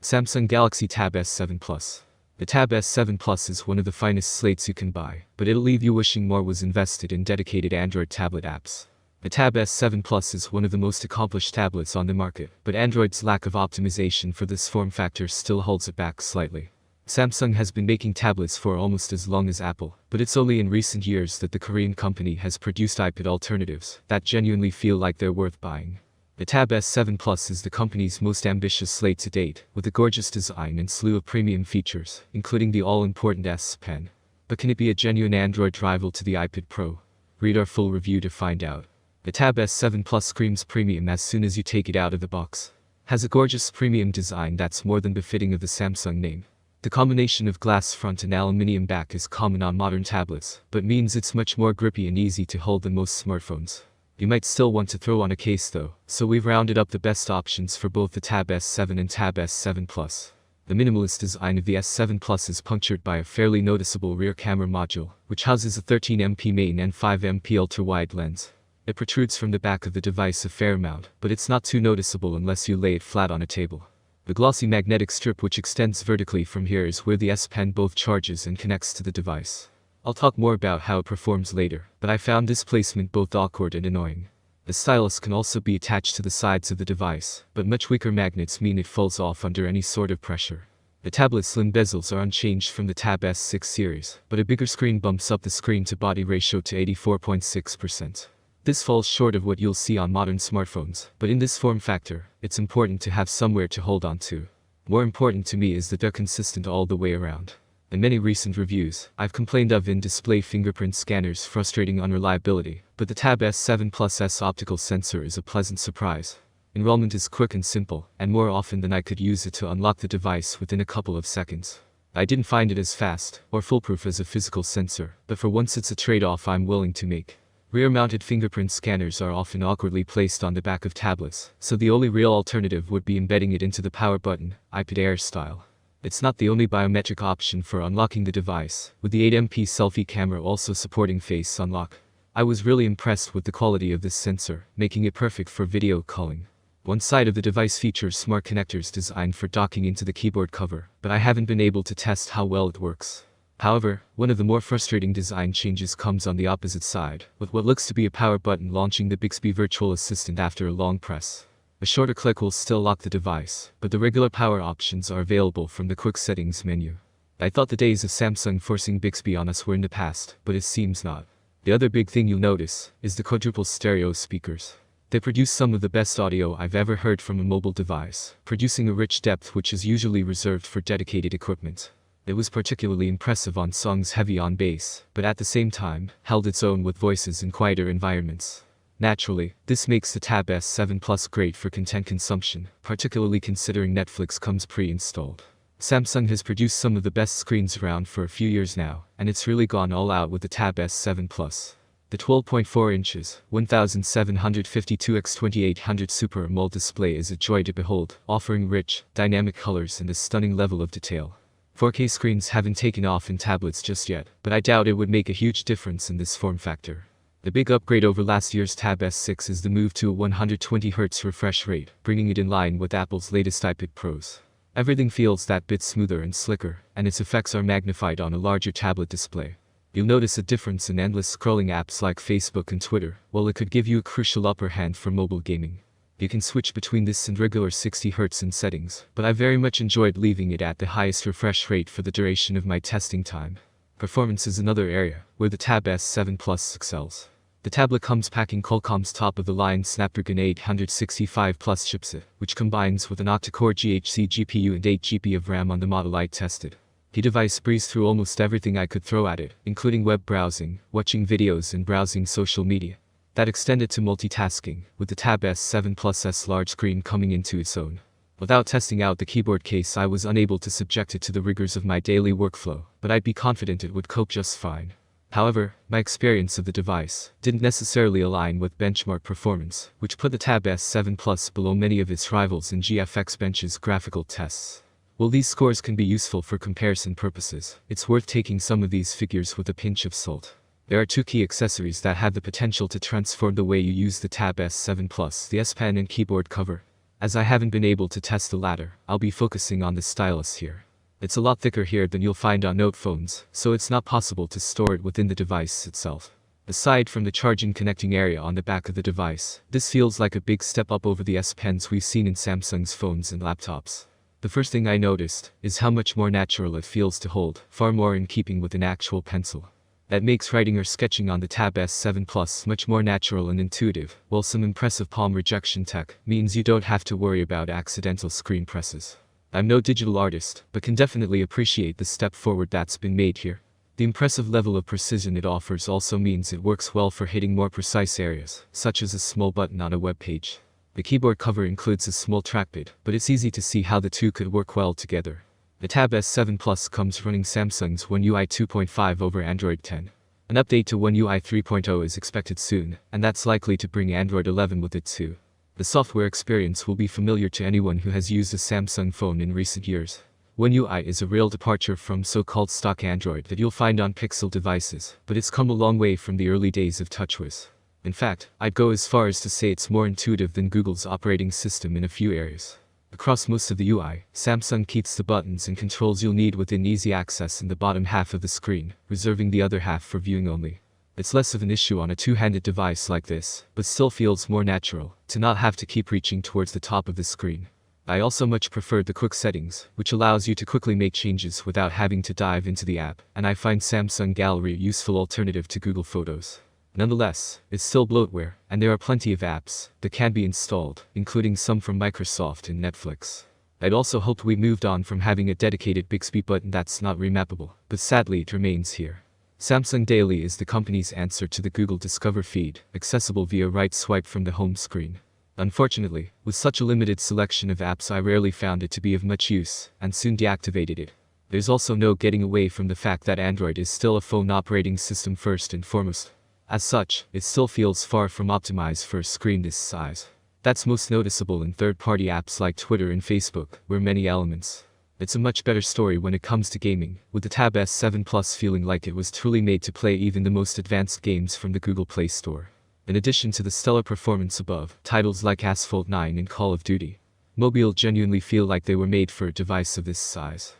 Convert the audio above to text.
Samsung Galaxy Tab S7 Plus. The Tab S7 Plus is one of the finest slates you can buy, but it'll leave you wishing more was invested in dedicated Android tablet apps. The Tab S7 Plus is one of the most accomplished tablets on the market, but Android's lack of optimization for this form factor still holds it back slightly. Samsung has been making tablets for almost as long as Apple, but it's only in recent years that the Korean company has produced iPad alternatives that genuinely feel like they're worth buying. The Tab S7 Plus is the company's most ambitious slate to date, with a gorgeous design and slew of premium features, including the all-important S Pen. But can it be a genuine Android rival to the iPad Pro? Read our full review to find out. The Tab S7 Plus screams premium as soon as you take it out of the box. Has a gorgeous premium design that's more than befitting of the Samsung name. The combination of glass front and aluminium back is common on modern tablets, but means it's much more grippy and easy to hold than most smartphones. You might still want to throw on a case though, so we've rounded up the best options for both the Tab S7 and Tab S7 Plus. The minimalist design of the S7 Plus is punctured by a fairly noticeable rear camera module, which houses a 13MP main and 5MP ultra-wide lens. It protrudes from the back of the device a fair amount, but it's not too noticeable unless you lay it flat on a table. The glossy magnetic strip which extends vertically from here is where the S Pen both charges and connects to the device. I'll talk more about how it performs later, but I found this placement both awkward and annoying. The stylus can also be attached to the sides of the device, but much weaker magnets mean it falls off under any sort of pressure. The tablet's slim bezels are unchanged from the Tab S6 series, but a bigger screen bumps up the screen-to-body ratio to 84.6%. This falls short of what you'll see on modern smartphones, but in this form factor, it's important to have somewhere to hold on to. More important to me is that they're consistent all the way around. In many recent reviews, I've complained of in-display fingerprint scanners' frustrating unreliability, but the Tab S7 Plus S optical sensor is a pleasant surprise. Enrollment is quick and simple, and more often than I could use it to unlock the device within a couple of seconds. I didn't find it as fast or foolproof as a physical sensor, but for once it's a trade-off I'm willing to make. Rear-mounted fingerprint scanners are often awkwardly placed on the back of tablets, so the only real alternative would be embedding it into the power button, iPad Air style. It's not the only biometric option for unlocking the device, with the 8MP selfie camera also supporting face unlock. I was really impressed with the quality of this sensor, making it perfect for video calling. One side of the device features smart connectors designed for docking into the keyboard cover, but I haven't been able to test how well it works. However, one of the more frustrating design changes comes on the opposite side, with what looks to be a power button launching the Bixby Virtual Assistant after a long press. A shorter click will still lock the device, but the regular power options are available from the quick settings menu. I thought the days of Samsung forcing Bixby on us were in the past, but it seems not. The other big thing you'll notice is the quadruple stereo speakers. They produce some of the best audio I've ever heard from a mobile device, producing a rich depth which is usually reserved for dedicated equipment. It was particularly impressive on songs heavy on bass, but at the same time, held its own with voices in quieter environments. Naturally, this makes the Tab S7 Plus great for content consumption, particularly considering Netflix comes pre-installed. Samsung has produced some of the best screens around for a few years now, and it's really gone all out with the Tab S7 Plus. The 12.4 inches, 1752x2800 Super AMOLED display is a joy to behold, offering rich, dynamic colors and a stunning level of detail. 4K screens haven't taken off in tablets just yet, but I doubt it would make a huge difference in this form factor. The big upgrade over last year's Tab S6 is the move to a 120Hz refresh rate, bringing it in line with Apple's latest iPad Pros. Everything feels that bit smoother and slicker, and its effects are magnified on a larger tablet display. You'll notice a difference in endless scrolling apps like Facebook and Twitter, while it could give you a crucial upper hand for mobile gaming. You can switch between this and regular 60Hz in settings, but I very much enjoyed leaving it at the highest refresh rate for the duration of my testing time. Performance is another area where the Tab S7 Plus excels. The tablet comes packing Qualcomm's top-of-the-line Snapdragon 865 Plus chipset, which combines with an octa-core GHC GPU and 8GB of RAM on the model I tested. The device breezed through almost everything I could throw at it, including web browsing, watching videos and browsing social media. That extended to multitasking, with the Tab S7 Plus S large screen coming into its own. Without testing out the keyboard case, I was unable to subject it to the rigors of my daily workflow, but I'd be confident it would cope just fine. However, my experience of the device didn't necessarily align with benchmark performance, which put the Tab S7 Plus below many of its rivals in GFXBench's graphical tests. While these scores can be useful for comparison purposes, it's worth taking some of these figures with a pinch of salt. There are two key accessories that have the potential to transform the way you use the Tab S7 Plus: the S Pen and keyboard cover. As I haven't been able to test the latter, I'll be focusing on the stylus here. It's a lot thicker here than you'll find on Note phones, so it's not possible to store it within the device itself. Aside from the charging connecting area on the back of the device, this feels like a big step up over the S Pens we've seen in Samsung's phones and laptops. The first thing I noticed is how much more natural it feels to hold, far more in keeping with an actual pencil. That makes writing or sketching on the Tab S7 Plus much more natural and intuitive, while some impressive palm rejection tech means you don't have to worry about accidental screen presses. I'm no digital artist, but can definitely appreciate the step forward that's been made here. The impressive level of precision it offers also means it works well for hitting more precise areas, such as a small button on a web page. The keyboard cover includes a small trackpad, but it's easy to see how the two could work well together. The Tab S7 Plus comes running Samsung's One UI 2.5 over Android 10. An update to One UI 3.0 is expected soon, and that's likely to bring Android 11 with it too. The software experience will be familiar to anyone who has used a Samsung phone in recent years. One UI is a real departure from so-called stock Android that you'll find on Pixel devices, but it's come a long way from the early days of TouchWiz. In fact, I'd go as far as to say it's more intuitive than Google's operating system in a few areas. Across most of the UI, Samsung keeps the buttons and controls you'll need within easy access in the bottom half of the screen, reserving the other half for viewing only. It's less of an issue on a two-handed device like this, but still feels more natural to not have to keep reaching towards the top of the screen. I also much prefer the quick settings, which allows you to quickly make changes without having to dive into the app, and I find Samsung Gallery a useful alternative to Google Photos. Nonetheless, it's still bloatware, and there are plenty of apps that can be installed, including some from Microsoft and Netflix. I'd also hoped we moved on from having a dedicated Bixby button that's not remappable, but sadly it remains here. Samsung Daily is the company's answer to the Google Discover feed, accessible via right swipe from the home screen. Unfortunately, with such a limited selection of apps I rarely found it to be of much use, and soon deactivated it. There's also no getting away from the fact that Android is still a phone operating system first and foremost. As such, it still feels far from optimized for a screen this size. That's most noticeable in third-party apps like Twitter and Facebook, where many elements. It's a much better story when it comes to gaming, with the Tab S7 Plus feeling like it was truly made to play even the most advanced games from the Google Play Store. In addition to the stellar performance above, titles like Asphalt 9 and Call of Duty Mobile genuinely feel like they were made for a device of this size.